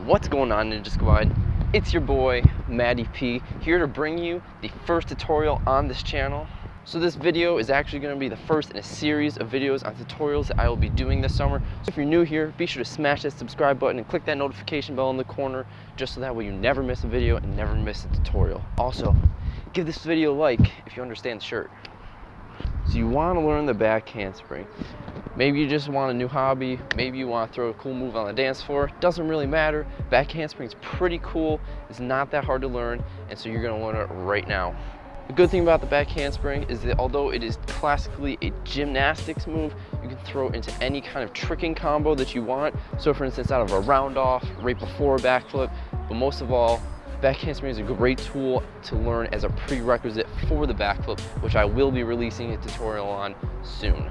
What's going on, Ninja Squad? It's your boy Matty P here to bring you the first tutorial on this channel. So this video is actually going to be the first in a series of videos on tutorials that I will be doing this summer. So if you're new here, be sure to smash that subscribe button and click that notification bell in the corner, just so that way you never miss a video and never miss a tutorial. Also, give this video a like if you understand the shirt. So you want to learn the back handspring. Maybe you just want a new hobby, maybe you want to throw a cool move on the dance floor. Doesn't really matter. Back handspring is pretty cool. It's not that hard to learn, and so you're going to learn it right now. The good thing about the back handspring is that although it is classically a gymnastics move, you can throw it into any kind of tricking combo that you want. So for instance, out of a round off, right before a backflip, but most of all, back handspring is a great tool to learn as a prerequisite for the backflip, which I will be releasing a tutorial on soon.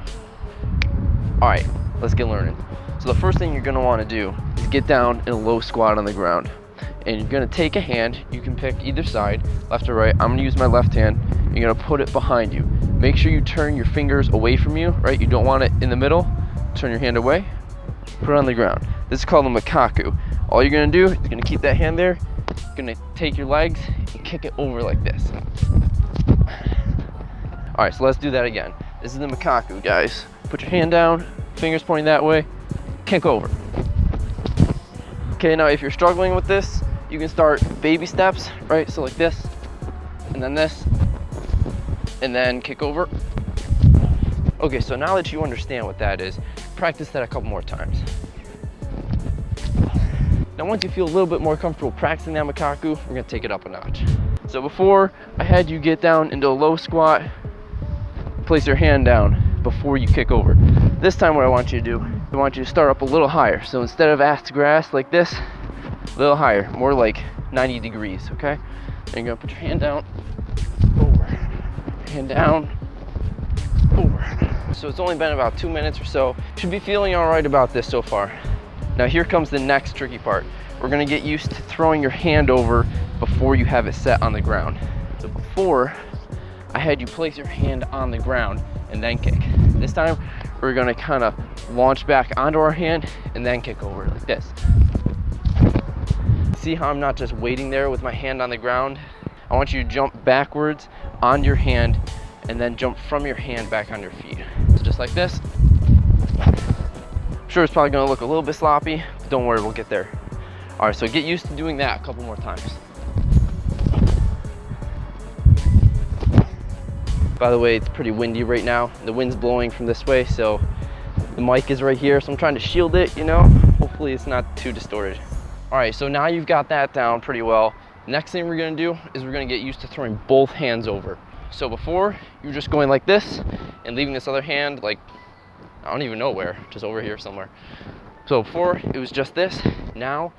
All right, let's get learning. So the first thing you're gonna wanna do is get down in a low squat on the ground. And you're gonna take a hand, you can pick either side, left or right. I'm gonna use my left hand. You're gonna put it behind you. Make sure you turn your fingers away from you, right? You don't want it in the middle. Turn your hand away, put it on the ground. This is called a makaku. All you're gonna do is you're gonna keep that hand there. You're gonna take your legs and kick it over like this. All right, so let's do that again. This is the makaku, guys. Put your hand down, fingers pointing that way, kick over. Okay, now if you're struggling with this, you can start baby steps, right? So like this, and then kick over. Okay, so now that you understand what that is, practice that a couple more times. Now once you feel a little bit more comfortable practicing that makaku, we're gonna take it up a notch. So before, I had you get down into a low squat, place your hand down before you kick over. This time what I want you to do, I want you to start up a little higher. So instead of ass to grass like this, a little higher, more like 90 degrees, okay? Then you're gonna put your hand down, over, hand down, over. So it's only been about 2 minutes or so. Should be feeling all right about this so far. Now here comes the next tricky part. We're gonna get used to throwing your hand over before you have it set on the ground. So before, I had you place your hand on the ground and then kick. This time, we're gonna kind of launch back onto our hand and then kick over like this. See how I'm not just waiting there with my hand on the ground? I want you to jump backwards on your hand and then jump from your hand back on your feet. So just like this. I'm sure it's probably gonna look a little bit sloppy, but don't worry, we'll get there. All right, so get used to doing that a couple more times. By the way, it's pretty windy right now. The wind's blowing from this way, so the mic is right here, so I'm trying to shield it, you know? Hopefully it's not too distorted. All right, so now you've got that down pretty well. Next thing we're gonna do is we're gonna get used to throwing both hands over. So before, you were just going like this and leaving this other hand like, I don't even know where, just over here somewhere. So before, it was just this. Now,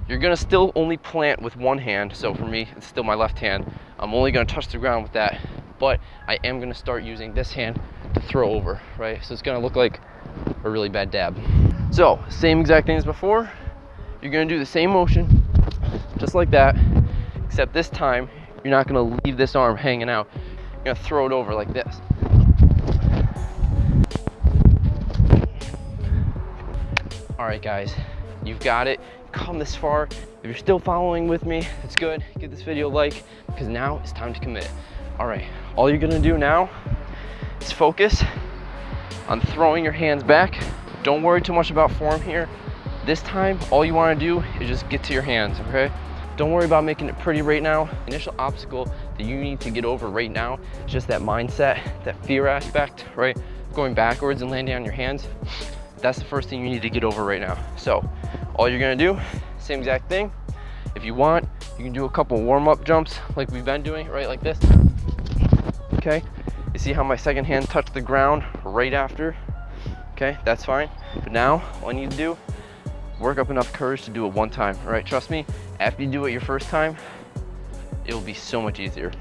you're gonna still only plant with one hand. So for me, it's still my left hand. I'm only gonna touch the ground with that, but I am gonna start using this hand to throw over, right? So it's gonna look like a really bad dab. So, same exact thing as before. You're gonna do the same motion, just like that, except this time, you're not gonna leave this arm hanging out. You're gonna throw it over like this. All right, guys, you've got it. Come this far. If you're still following with me, it's good. Give this video a like, because now it's time to commit. All right, all you're gonna do now is focus on throwing your hands back. Don't worry too much about form here. This time, all you wanna do is just get to your hands, okay? Don't worry about making it pretty right now. Initial obstacle that you need to get over right now is just that mindset, that fear aspect, right? Going backwards and landing on your hands. That's the first thing you need to get over right now. So all you're gonna do, same exact thing. If you want, you can do a couple warm-up jumps like we've been doing, right, like this. Okay, you see how my second hand touched the ground right after? Okay, that's fine. But now, all I need to do, work up enough courage to do it one time, all right? Trust me, after you do it your first time, it will be so much easier.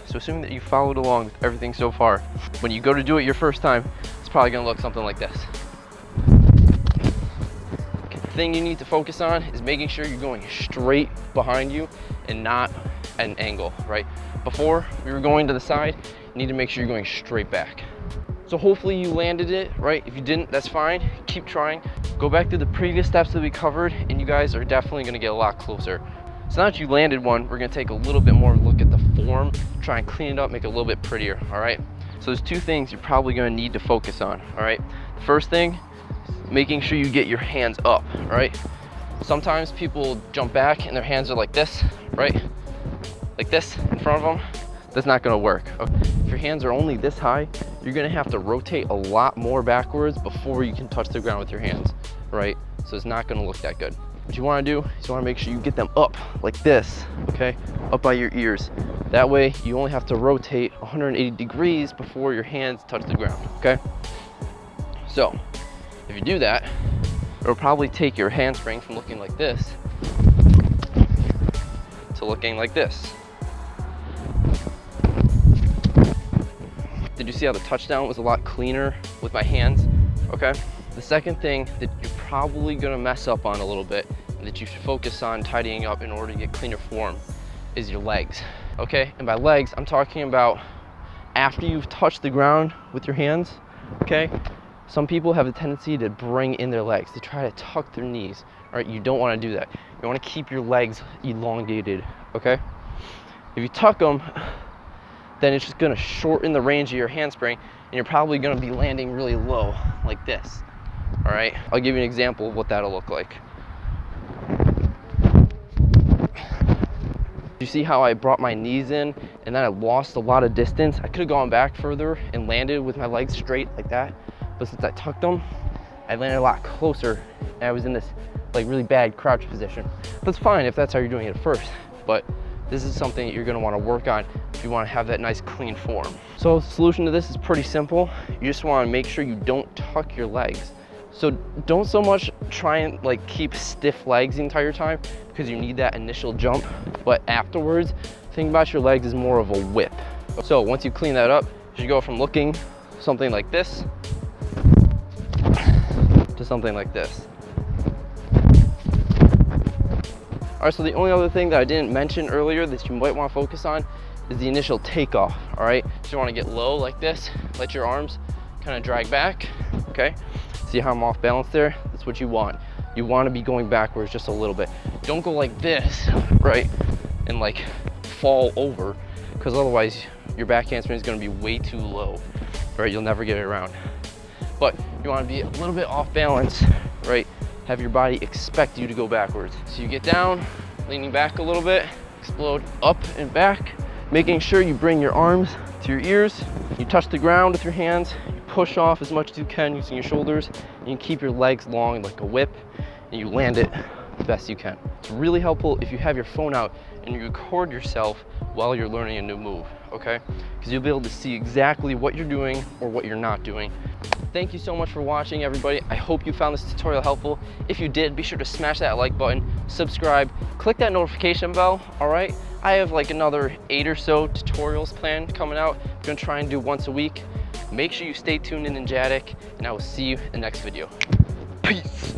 So assuming that you followed along with everything so far, when you go to do it your first time, it's probably gonna look something like this. Thing you need to focus on is making sure you're going straight behind you and not at an angle, right? Before we were going to the side, you need to make sure you're going straight back. So hopefully you landed it, right? If you didn't, that's fine. Keep trying. Go back to the previous steps that we covered, and you guys are definitely gonna get a lot closer. So now that you landed one, we're gonna take a little bit more look at the form, try and clean it up, make it a little bit prettier, all right? So there's two things you're probably gonna need to focus on, all right? The first thing, making sure you get your hands up, all right? Sometimes people jump back and their hands are like this, right? Like this in front of them. That's not gonna work. If your hands are only this high, you're gonna have to rotate a lot more backwards before you can touch the ground with your hands, right? So it's not gonna look that good. What you wanna do is you wanna make sure you get them up like this, okay? Up by your ears. That way you only have to rotate 180 degrees before your hands touch the ground, okay? So if you do that, it'll probably take your handspring from looking like this to looking like this. Did you see how the touchdown was a lot cleaner with my hands? Okay. The second thing that you're probably gonna mess up on a little bit, and that you should focus on tidying up in order to get cleaner form, is your legs, okay? And by legs, I'm talking about after you've touched the ground with your hands, okay? Some people have a tendency to bring in their legs. They try to tuck their knees, all right? You don't wanna do that. You wanna keep your legs elongated, okay? If you tuck them, then it's just gonna shorten the range of your handspring, and you're probably gonna be landing really low, like this, all right? I'll give you an example of what that'll look like. You see how I brought my knees in, and then I lost a lot of distance? I could've gone back further and landed with my legs straight like that, but since I tucked them, I landed a lot closer, and I was in this like really bad crouch position. That's fine if that's how you're doing it at first, but this is something that you're gonna wanna work on if you wanna have that nice clean form. So the solution to this is pretty simple. You just wanna make sure you don't tuck your legs. So don't so much try and like keep stiff legs the entire time, because you need that initial jump, but afterwards, think about your legs as more of a whip. So once you clean that up, you should go from looking something like this to something like this. All right, so the only other thing that I didn't mention earlier that you might want to focus on is the initial takeoff, all right? So you want to get low like this, let your arms kind of drag back, okay? See how I'm off balance there? That's what you want. You want to be going backwards just a little bit. Don't go like this, right? And like fall over, because otherwise your back handspring is going to be way too low, right? You'll never get it around. But you want to be a little bit off balance, right? Have your body expect you to go backwards. So you get down, leaning back a little bit, explode up and back, making sure you bring your arms to your ears, you touch the ground with your hands, you push off as much as you can using your shoulders, and you keep your legs long like a whip, and you land it the best you can. It's really helpful if you have your phone out and you record yourself while you're learning a new move, okay? Because you'll be able to see exactly what you're doing or what you're not doing. Thank you so much for watching, everybody. I hope you found this tutorial helpful. If you did, be sure to smash that like button, subscribe, click that notification bell, all right? I have like another 8 or so tutorials planned coming out. I'm gonna try and do once a week. Make sure you stay tuned in Ninjatic, and I will see you in the next video. Peace.